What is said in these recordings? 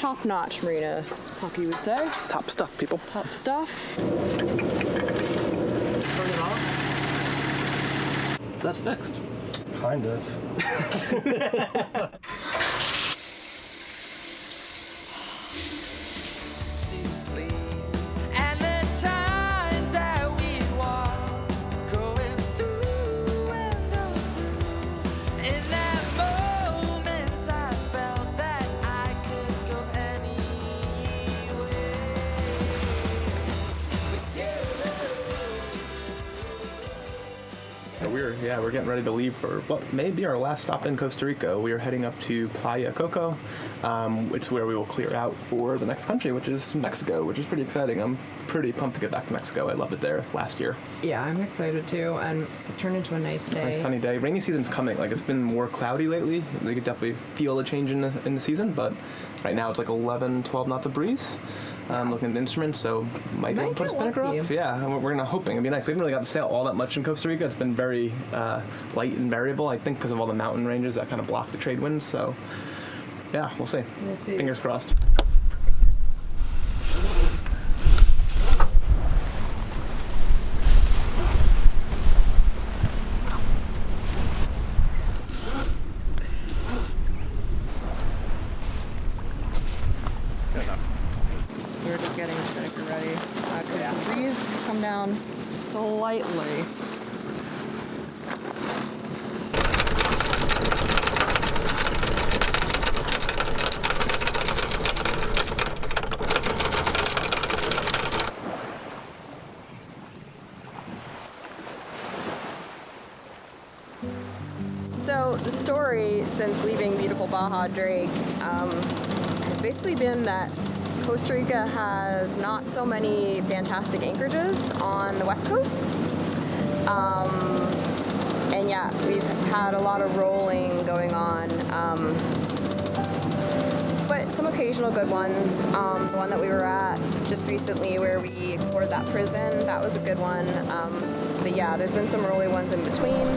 top-notch marina, as Pocky would say. Top stuff, people. Top stuff. Turn it off. So that's fixed. Kind of. We're getting ready to leave for what may be our last stop in Costa Rica. We are heading up to Playa Coco. It's where we will clear out for the next country, which is Mexico, which is pretty exciting. I'm pretty pumped to get back to Mexico. I loved it there last year. Yeah, I'm excited too, and it's turned into a nice day. Nice sunny day. Rainy season's coming. Like, it's been more cloudy lately. You could definitely feel the change in the season, but right now it's like 11, 12 knots of breeze. Looking at the instruments, so might be able to put a spinnaker up. Yeah, we're gonna hoping it'd be nice. We haven't really got to sail all that much in Costa Rica. It's been very light and variable, I think, because of all the mountain ranges that kind of block the trade winds. So, yeah, we'll see. Fingers crossed. We're just getting the spinnaker ready. The breeze has come down slightly. So the story since leaving beautiful Baja Drake has basically been that Costa Rica has not so many fantastic anchorages on the west coast. And yeah, we've had a lot of rolling going on. But some occasional good ones. The one that we were at just recently where we explored that prison, that was a good one. But yeah, there's been some rolling ones in between.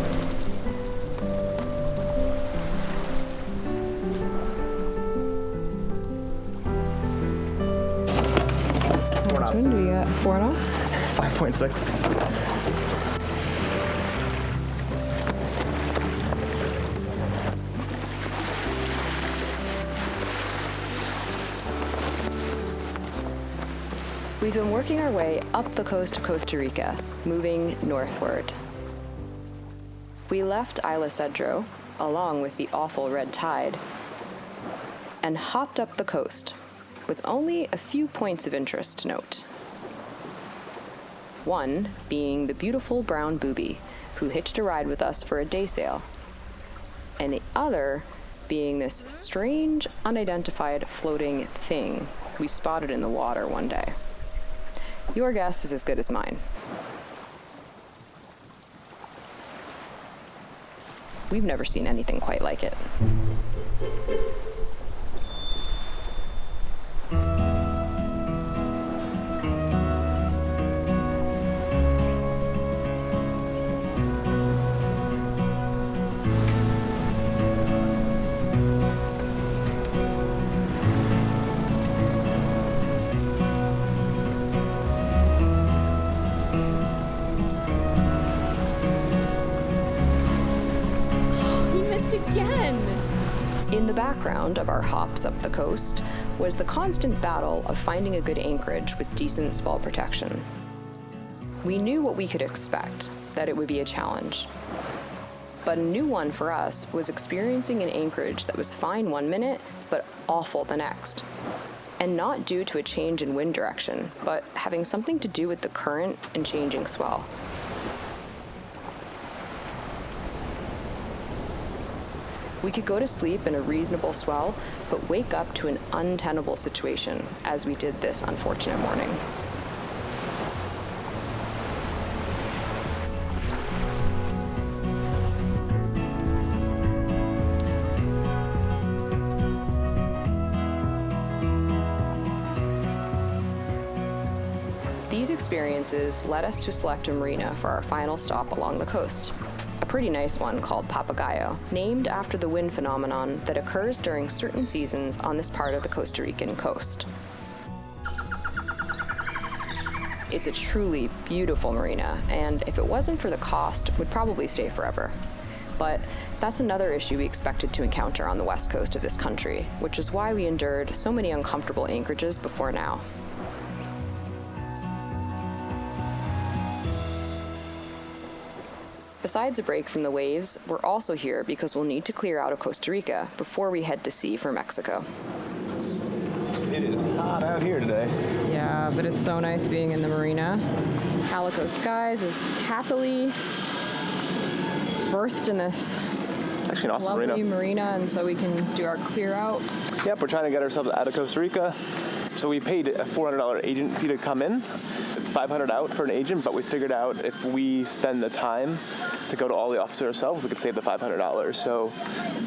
Which one do we get? 4 knots? 5.6. We've been working our way up the coast of Costa Rica, moving northward. We left Isla Cedro, along with the awful red tide, and hopped up the coast, with only a few points of interest to note. One being the beautiful brown booby, who hitched a ride with us for a day sail, and the other being this strange, unidentified floating thing we spotted in the water one day. Your guess is as good as mine. We've never seen anything quite like it. In the background of our hops up the coast was the constant battle of finding a good anchorage with decent swell protection. We knew what we could expect, that it would be a challenge. But a new one for us was experiencing an anchorage that was fine one minute, but awful the next. And not due to a change in wind direction, but having something to do with the current and changing swell. We could go to sleep in a reasonable swell, but wake up to an untenable situation, as we did this unfortunate morning. These experiences led us to select a marina for our final stop along the coast, a pretty nice one called Papaguyo, named after the wind phenomenon that occurs during certain seasons on this part of the Costa Rican coast. It's a truly beautiful marina, and if it wasn't for the cost, would probably stay forever. But that's another issue we expected to encounter on the west coast of this country, which is why we endured so many uncomfortable anchorages before now. Besides a break from the waves, we're also here because we'll need to clear out of Costa Rica before we head to sea for Mexico. It is hot out here today. Yeah, but it's so nice being in the marina. Calico Skies is happily berthed in this Actually an awesome lovely marina, and so we can do our clear out. Yep, we're trying to get ourselves out of Costa Rica. So we paid a $400 agent fee to come in. It's $500 out for an agent, but we figured out if we spend the time to go to all the offices ourselves, we could save the $500. So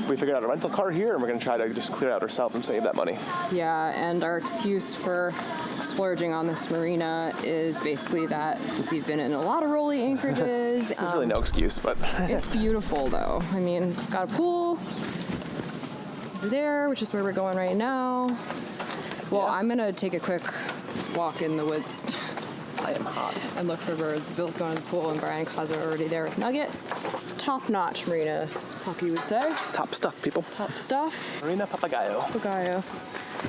we figured out a rental car here, and we're going to try to just clear out ourselves and save that money. Yeah, and our excuse for splurging on this marina is basically that we've been in a lot of rolly anchorages. There's really no excuse, but... It's beautiful, though. I mean, it's got a pool over there, which is where we're going right now. Well, yeah. I'm going to take a quick walk in the woods. I am hot. And look for birds. Bill's going to the pool, and Brian and Cuz are already there with Nugget. Top-notch marina, as Pocky would say. Top stuff, people. Top stuff. Marina Papaguyo. Papaguyo.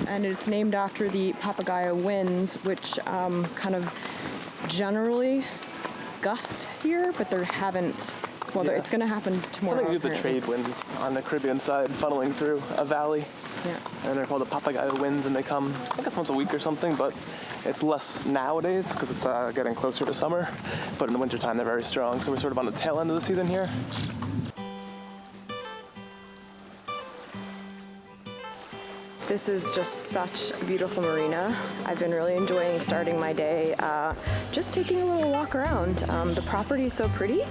And it's named after the Papaguyo winds, which kind of generally gust here, but there haven't... Well, it's going to happen tomorrow. Something to do with the trade winds on the Caribbean side funneling through a valley. Yeah. And they're called the Papaguyo winds, and they come, I think it's once a week or something, but it's less nowadays because it's getting closer to summer. But in the wintertime, they're very strong, so we're sort of on the tail end of the season here. This is just such a beautiful marina. I've been really enjoying starting my day just taking a little walk around. The property is so pretty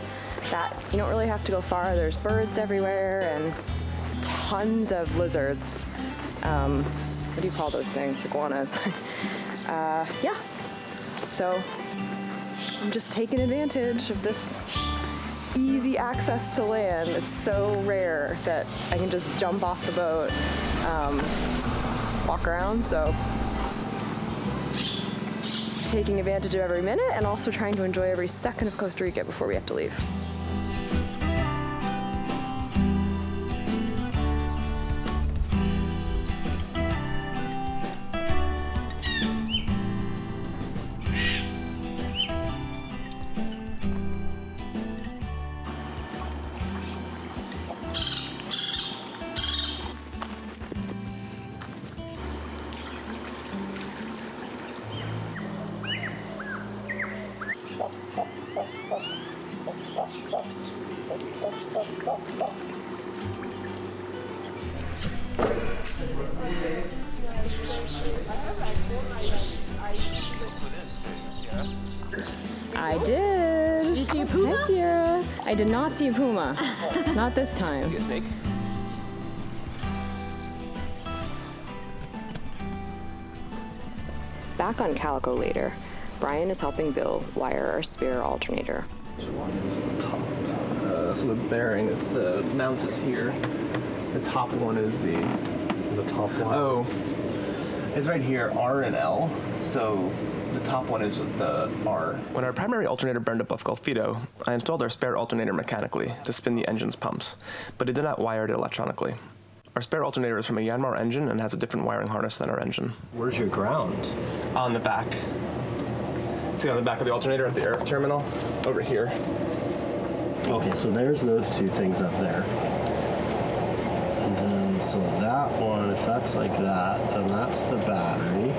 that you don't really have to go far. There's birds everywhere and tons of lizards. What do you call those things? Iguanas. Yeah. So I'm just taking advantage of this easy access to land. It's so rare that I can just jump off the boat, walk around. So taking advantage of every minute and also trying to enjoy every second of Costa Rica before we have to leave. I did. Did you see a puma? Hi, Sierra. I did not see a puma. Not this time. See a snake? Back on Calico later, Brian is helping Bill wire our spare alternator. Which one is the top? So the bearing is the mount is here. The top one is the top one. Oh, it's right here, R and L. So the top one is the R. When our primary alternator burned up off Golfito, I installed our spare alternator mechanically to spin the engine's pumps, but it did not wire it electronically. Our spare alternator is from a Yanmar engine and has a different wiring harness than our engine. Where's your ground? On the back. See on the back of the alternator at the air terminal? Over here. Okay, so there's those two things up there. And then, so that one, if that's like that, then that's the battery.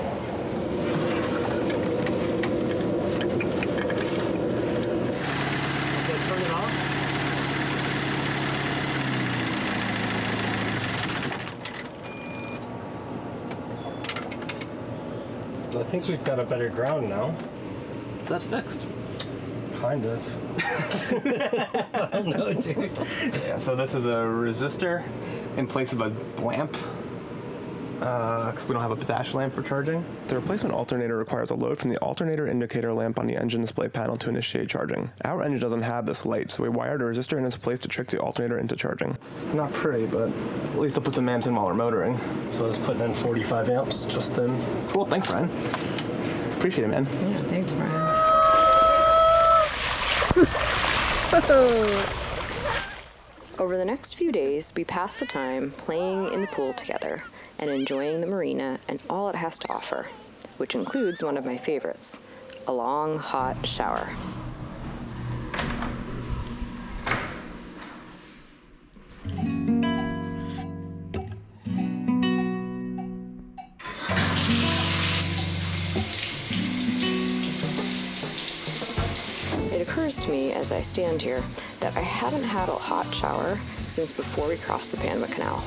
Okay, turn it off. I think we've got a better ground now. That's fixed. Kind of. I don't know, dude. Yeah, so this is a resistor in place of a lamp. because we don't have a potash lamp for charging. The replacement alternator requires a load from the alternator indicator lamp on the engine display panel to initiate charging. Our engine doesn't have this light, so we wired a resistor in its place to trick the alternator into charging. It's not pretty, but at least I'll put some amps in while we're motoring. So I was putting in 45 amps just then. Cool, thanks, Brian. Appreciate it, man. Yeah, thanks, Brian. Over the next few days, we passed the time playing in the pool together and enjoying the marina and all it has to offer, which includes one of my favorites, a long, hot shower. It occurs to me as I stand here that I haven't had a hot shower since before we crossed the Panama Canal.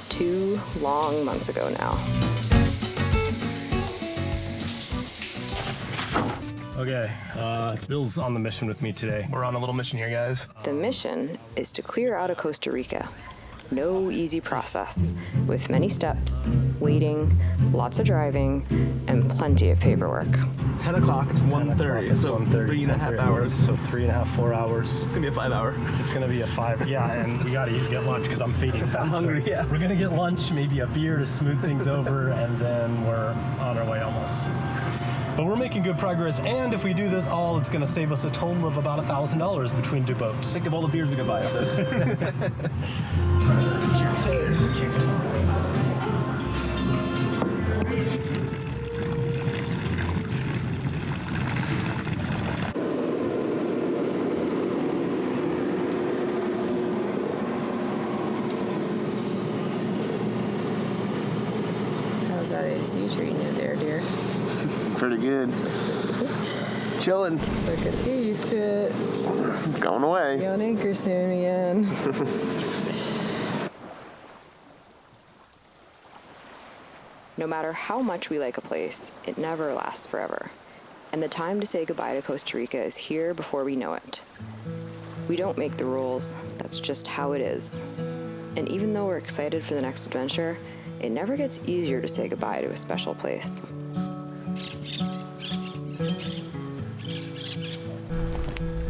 2 long months ago now. Okay, Bill's on the mission with me today. We're on a little mission here, guys. The mission is to clear out of Costa Rica. No easy process, with many steps, waiting, lots of driving, and plenty of paperwork. 10 o'clock, it's 1:30, so 3.5 hours. So 3.5, 4 hours. It's gonna be a 5 hour. It's gonna be a 5, yeah, and we gotta get lunch because I'm fading fast. I'm hungry, yeah. We're gonna get lunch, maybe a beer to smooth things over, and then we're on our way almost. But we're making good progress, and if we do this all, it's gonna save us a total of about $1,000 between 2 boats. Think of all the beers we could buy off this. Cheers. How's that AC treating you there, dear? Pretty good. Chilling. Look at you, used to it. It's going away. You'll anchor soon again. No matter how much we like a place, it never lasts forever. And the time to say goodbye to Costa Rica is here before we know it. We don't make the rules, that's just how it is. And even though we're excited for the next adventure, it never gets easier to say goodbye to a special place.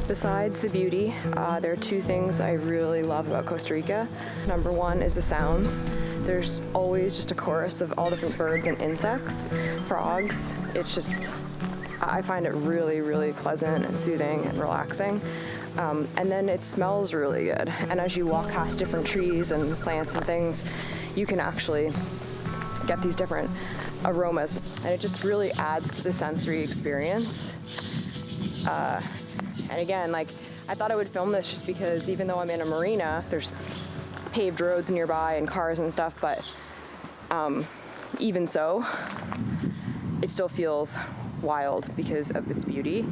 Besides the beauty, there are 2 things I really love about Costa Rica. Number 1 is the sounds. There's always just a chorus of all different birds and insects, frogs. It's just, I find it really, really pleasant and soothing and relaxing. And then it smells really good. And as you walk past different trees and plants and things, you can actually get these different aromas. And it just really adds to the sensory experience. And again, like, I thought I would film this just because even though I'm in a marina, there's paved roads nearby and cars and stuff, but even so, it still feels wild because of its beauty.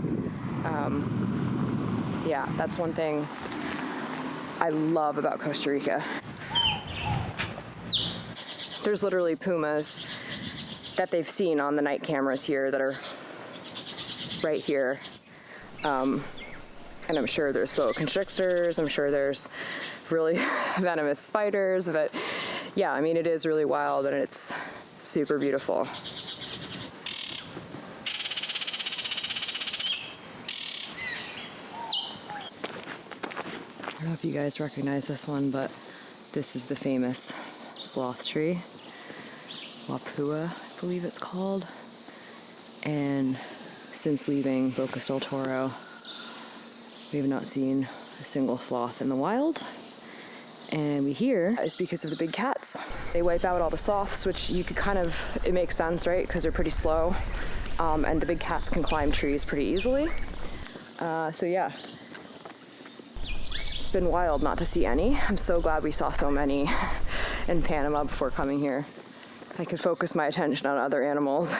Yeah, that's one thing I love about Costa Rica. There's literally pumas that they've seen on the night cameras here that are right here. And I'm sure there's boa constrictors, I'm sure there's really venomous spiders, but yeah, I mean, it is really wild and it's super beautiful. I don't know if you guys recognize this one, but this is the famous sloth tree, Wapua, I believe it's called. And since leaving Boca del Toro, we have not seen a single sloth in the wild. And we hear it's because of the big cats. They wipe out all the sloths, which you could kind of, it makes sense, right? Because they're pretty slow. And the big cats can climb trees pretty easily. So yeah, it's been wild not to see any. I'm so glad we saw so many in Panama before coming here. I could focus my attention on other animals.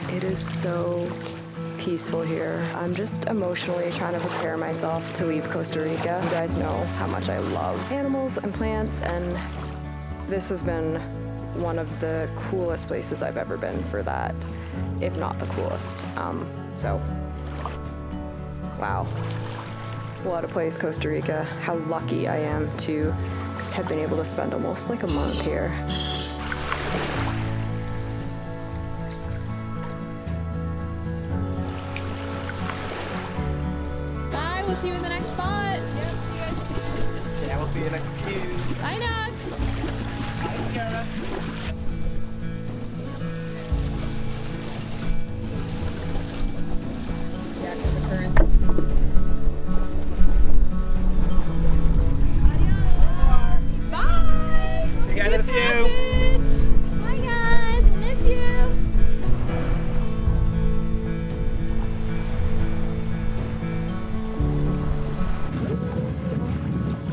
It is so peaceful here. I'm just emotionally trying to prepare myself to leave Costa Rica. You guys know how much I love animals and plants, and this has been one of the coolest places I've ever been for that, if not the coolest. So, wow. What a place, Costa Rica. How lucky I am to have been able to spend almost like a month here. Bye, we'll see you in the next spot. Yeah, we'll see you next few. Bye, Knox. Bye, Kiara. Yeah, because the current. Bye! See you guys in a few. Passage! Bye, guys. We'll miss you.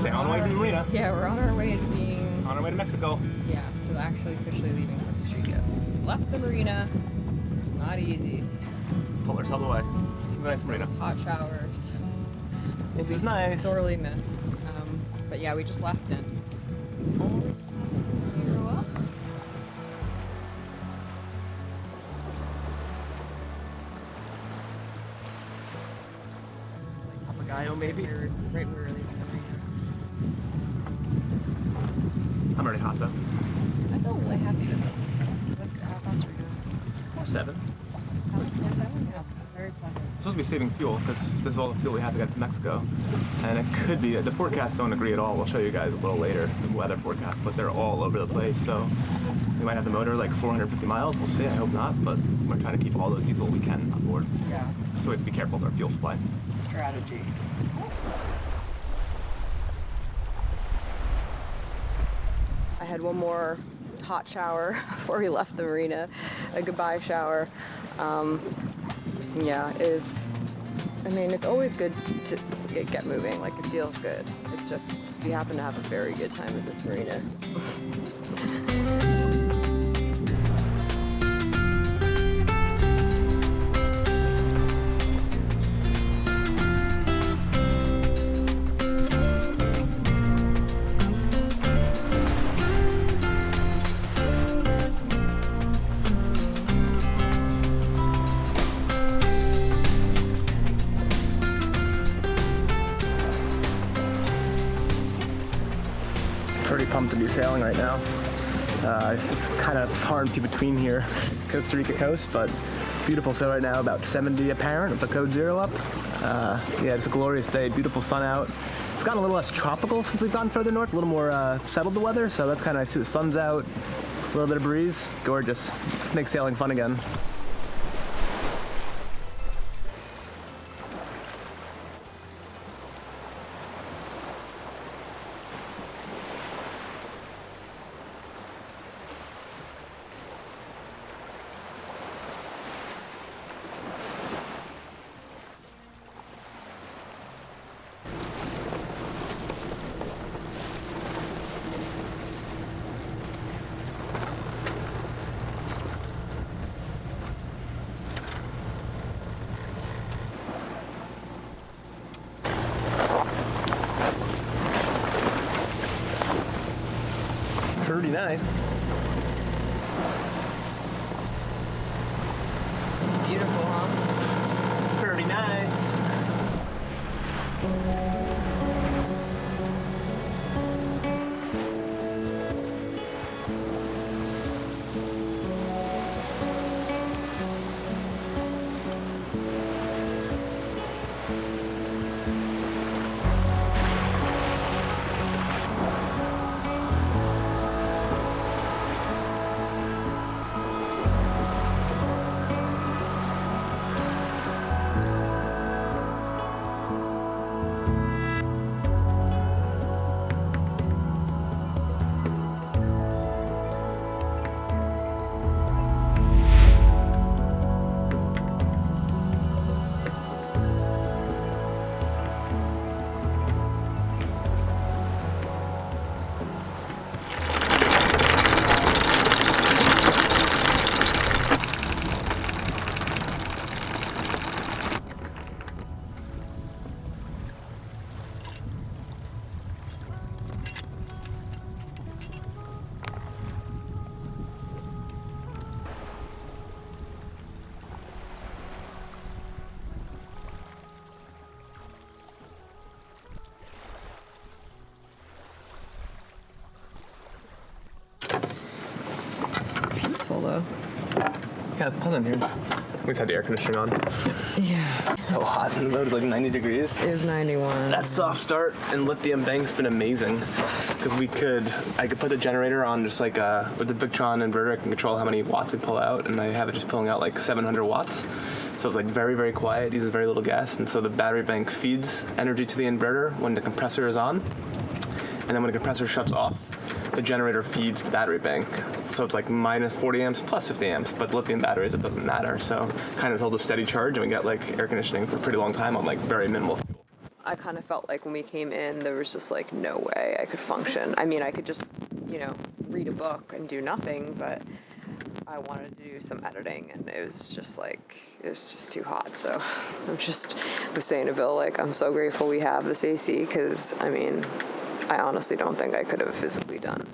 Say on the way from the marina. Yeah, we're on our way to being. On our way to Mexico. Yeah, to actually officially leaving Costa Rica. Left the marina. It's not easy. Pull ourselves away. Nice marina. Those hot showers. It was nice. Sorely missed. But yeah, we just left it. You're up. Papaguyo, maybe? Right where we're leaving the marina. I'm already hot though. I feel really happy with this. How fast are we going? 4-7. 4-7? Yeah, very pleasant. We're supposed to be saving fuel because this is all the fuel we have to get to Mexico. And it could be, the forecasts don't agree at all. We'll show you guys a little later, the weather forecast, but they're all over the place. So we might have the motor like 450 miles. We'll see, I hope not, but we're trying to keep all the diesel we can on board. Yeah. So we have to be careful with our fuel supply. Strategy. I had one more hot shower before we left the marina, a goodbye shower. Yeah, it's always good to get moving, like it feels good. It's just, we happen to have a very good time at this marina. Pretty pumped to be sailing right now. It's kind of far and few between here, Costa Rica coast, but beautiful sail right now, about 70 apparent with the code 0 up. Yeah, it's a glorious day, beautiful sun out. It's gotten a little less tropical since we've gone further north, a little more settled the weather, so that's kind of nice too. The sun's out, a little bit of breeze, gorgeous. This makes sailing fun again. Pretty nice. Beautiful, huh? Pretty nice. chill though. Yeah, it's pleasant here. We just had the air conditioning on. Yeah. It's so hot in the road. It's like 90 degrees. It was 91. That soft start in Lithium Bank's been amazing because I could put the generator on just like with the Victron inverter. I can control how many watts we pull out, and I have it just pulling out like 700 watts. So it's like very, very quiet, uses very little gas, and so the battery bank feeds energy to the inverter when the compressor is on, and then when the compressor shuts off, the generator feeds the battery bank. So it's like minus 40 amps plus 50 amps, but lithium batteries, it doesn't matter. So kind of holds a steady charge, and we got like air conditioning for a pretty long time on like very minimal fuel. I kind of felt like when we came in, there was just like no way I could function. I mean, I could just, read a book and do nothing, but I wanted to do some editing, and it was just too hot. So I was saying to Bill, like, I'm so grateful we have this AC, because, I mean, I honestly don't think I could have physically done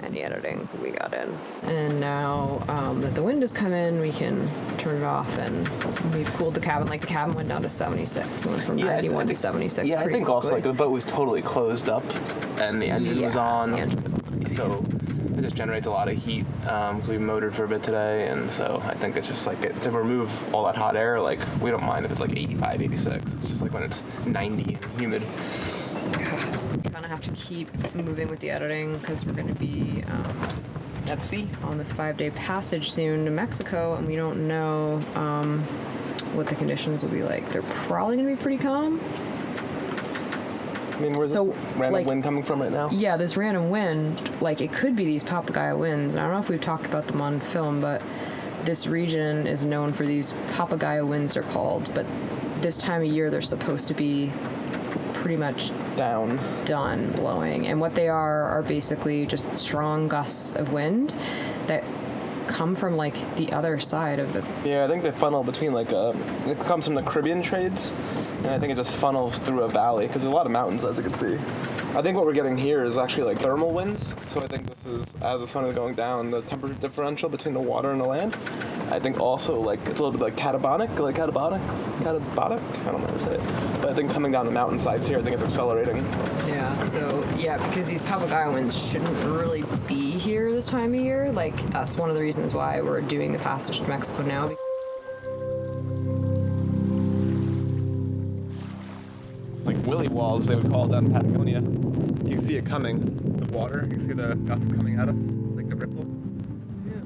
any editing. We got in. And now that the wind has come in, we can turn it off, and we've cooled the cabin. Like, the cabin went down to 76. It went from 91 to 76. Yeah, I think quickly. Also, like, the boat was totally closed up, and the engine was on. The engine was on. So it just generates a lot of heat. We motored for a bit today, and so I think it's just like to remove all that hot air, like, we don't mind if it's like 85, 86. It's just like when it's 90 and humid. Yeah. We kind of have to keep moving with the editing, because we're going to be at sea on this 5-day passage soon to Mexico, and we don't know what the conditions will be like. They're probably going to be pretty calm. I mean, where's this random wind coming from right now? Yeah, this random wind, like, it could be these Papaguyo winds. I don't know if we've talked about them on film, but this region is known for these Papaguyo winds, they're called. But this time of year, they're supposed to be pretty much done blowing. And what they are basically just strong gusts of wind that come from, like, the other side of the... Yeah, I think they funnel between, like, it comes from the Caribbean trades, and I think it just funnels through a valley, because there's a lot of mountains, as you can see. I think what we're getting here is actually, like, thermal winds, so I think this is, as the sun is going down, the temperature differential between the water and the land. I think also, like, it's a little bit like catabonic, I don't know how to say it, but I think coming down the mountainsides here, I think it's accelerating. Yeah, so, because these Papaguyo winds shouldn't really be here this time of year. Like, that's one of the reasons why we're doing the passage to Mexico now. Like willy walls, they would call it down in Patagonia. You can see it coming, the water, you can see the gusts coming at us, like the ripple. Yeah.